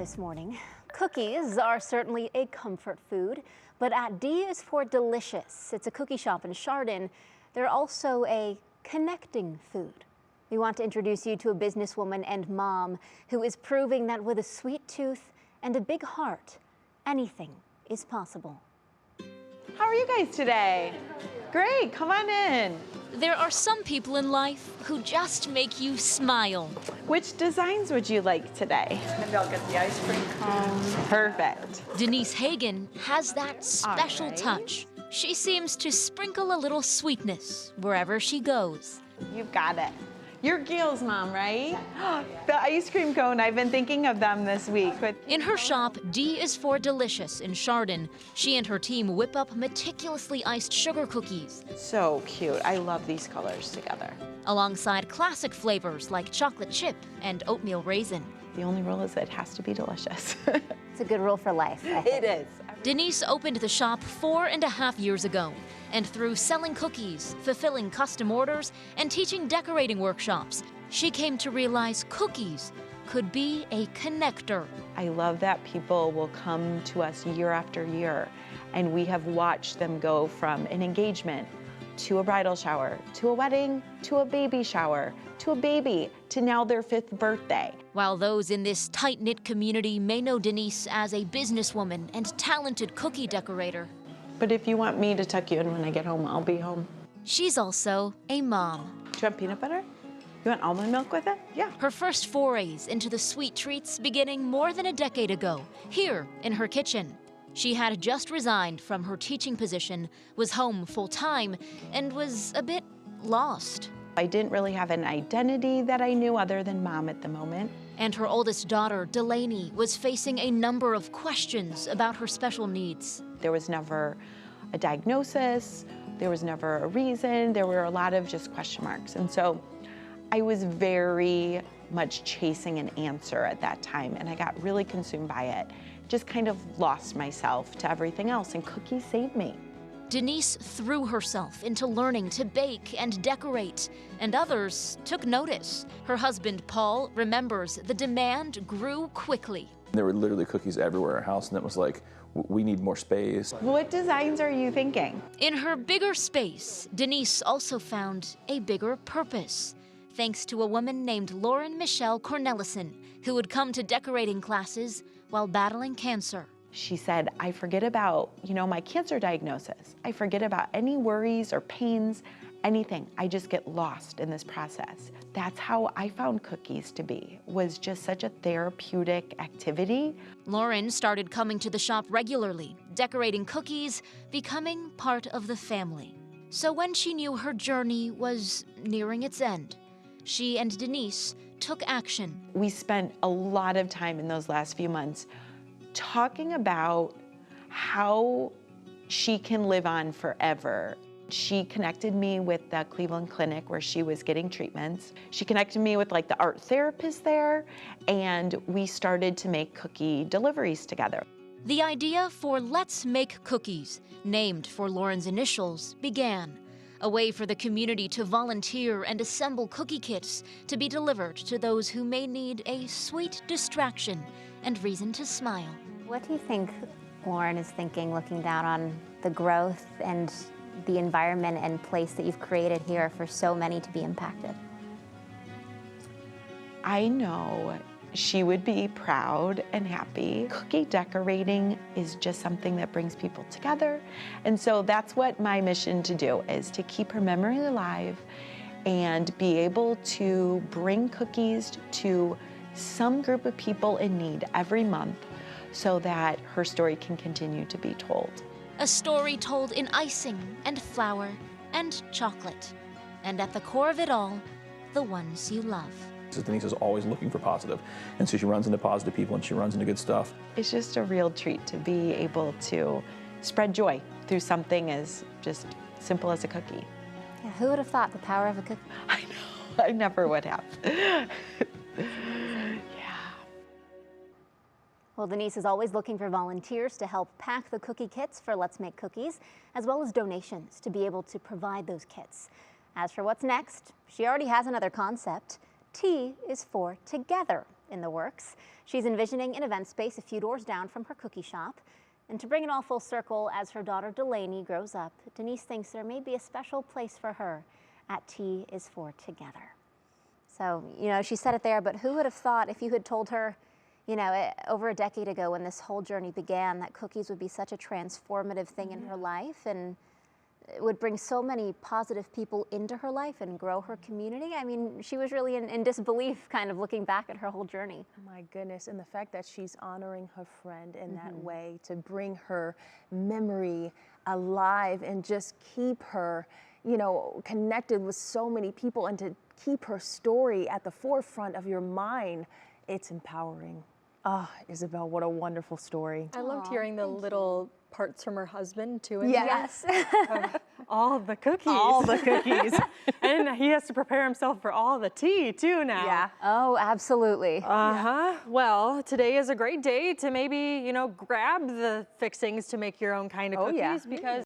This morning, cookies are certainly a comfort food, but at D is for delicious. It's a cookie shop in Chardon. They're also a connecting food. We want to introduce you to a businesswoman and mom who is proving that with a sweet tooth and a big heart, anything is possible. How are you guys today? Great, come on in. There are some people in life who just make you smile. Which designs would you like today? Maybe I'll get the ice cream cone. Perfect. Denise Hagan has that special touch. She seems to sprinkle a little sweetness wherever she goes. You've got it. You're Gail's mom, right? The ice cream cone, I've been thinking of them this week. In her shop, D is for Delicious in Chardon, she and her team whip up meticulously iced sugar cookies. So cute. I love these colors together. Alongside classic flavors like chocolate chip and oatmeal raisin. The only rule is it has to be delicious. It's a good rule for life. It is. Denise opened the shop 4.5 years ago, and through selling cookies, fulfilling custom orders, and teaching decorating workshops, she came to realize cookies could be a connector. I love that people will come to us year after year, and we have watched them go from an engagement to a bridal shower, to a wedding, to a baby shower, to a baby, to now their 5th birthday. While those in this tight-knit community may know Denise as a businesswoman and talented cookie decorator, But if you want me to tuck you in when I get home, I'll be home. she's also a mom. Do you want peanut butter? You want almond milk with it? Yeah. Her first forays into the sweet treats beginning more than a decade ago, here in her kitchen. She had just resigned from her teaching position, was home full-time, and was a bit lost. I didn't really have an identity that I knew other than mom at the moment. And her oldest daughter, Delaney, was facing a number of questions about her special needs. There was never a diagnosis, there was never a reason, there were a lot of just question marks. And so I was very much chasing an answer at that time, and I got really consumed by it. Just kind of lost myself to everything else, and cookies saved me. Denise threw herself into learning to bake and decorate, and others took notice. Her husband, Paul, remembers the demand grew quickly. There were literally cookies everywhere in our house, and it was like, we need more space. What designs are you thinking? In her bigger space, Denise also found a bigger purpose, thanks to a woman named Lauren Michelle Cornelison, who would come to decorating classes while battling cancer. She said, I forget about, my cancer diagnosis. I forget about any worries or pains, anything. I just get lost in this process. That's how I found cookies to be, was just such a therapeutic activity. Lauren started coming to the shop regularly, decorating cookies, becoming part of the family. So when she knew her journey was nearing its end, she and Denise took action. We spent a lot of time in those last few months talking about how she can live on forever. She connected me with the Cleveland Clinic where she was getting treatments. She connected me with the art therapist there, and we started to make cookie deliveries together. The idea for Let's Make Cookies, named for Lauren's initials, began. A way for the community to volunteer and assemble cookie kits to be delivered to those who may need a sweet distraction and reason to smile. What do you think Lauren is thinking, looking down on the growth and the environment and place that you've created here for so many to be impacted? I know she would be proud and happy. Cookie decorating is just something that brings people together. And so that's what my mission to do is to keep her memory alive and be able to bring cookies to some group of people in need every month so that her story can continue to be told. A story told in icing and flour and chocolate. And at the core of it all, the ones you love. Denise is always looking for positive, and so she runs into positive people and she runs into good stuff. It's just a real treat to be able to spread joy through something as just simple as a cookie. Yeah, who would have thought the power of a cookie? I know, I never would have. Well, Denise is always looking for volunteers to help pack the cookie kits for Let's Make Cookies, as well as donations to be able to provide those kits. As for what's next, she already has another concept. T is for together, in the works. She's envisioning an event space a few doors down from her cookie shop. And to bring it all full circle, as her daughter Delaney grows up, Denise thinks there may be a special place for her at T is for Together. So, you know, she said it there, but who would have thought if you had told her, you know, over a decade ago when this whole journey began, that cookies would be such a transformative thing in her life and it would bring so many positive people into her life and grow her community. I mean, she was really in disbelief kind of looking back at her whole journey. My goodness, and the fact that she's honoring her friend in that way to bring her memory alive and just keep her, you know, connected with so many people and to keep her story at the forefront of your mind, it's empowering. Ah, Isabel, what a wonderful story. I loved hearing the little parts from her husband too. In Yes. all the cookies. All the cookies. And he has to prepare himself for all the tea too now. Yeah. Oh, absolutely. Well, today is a great day to maybe, you know, grab the fixings to make your own kind of Oh, cookies yeah. because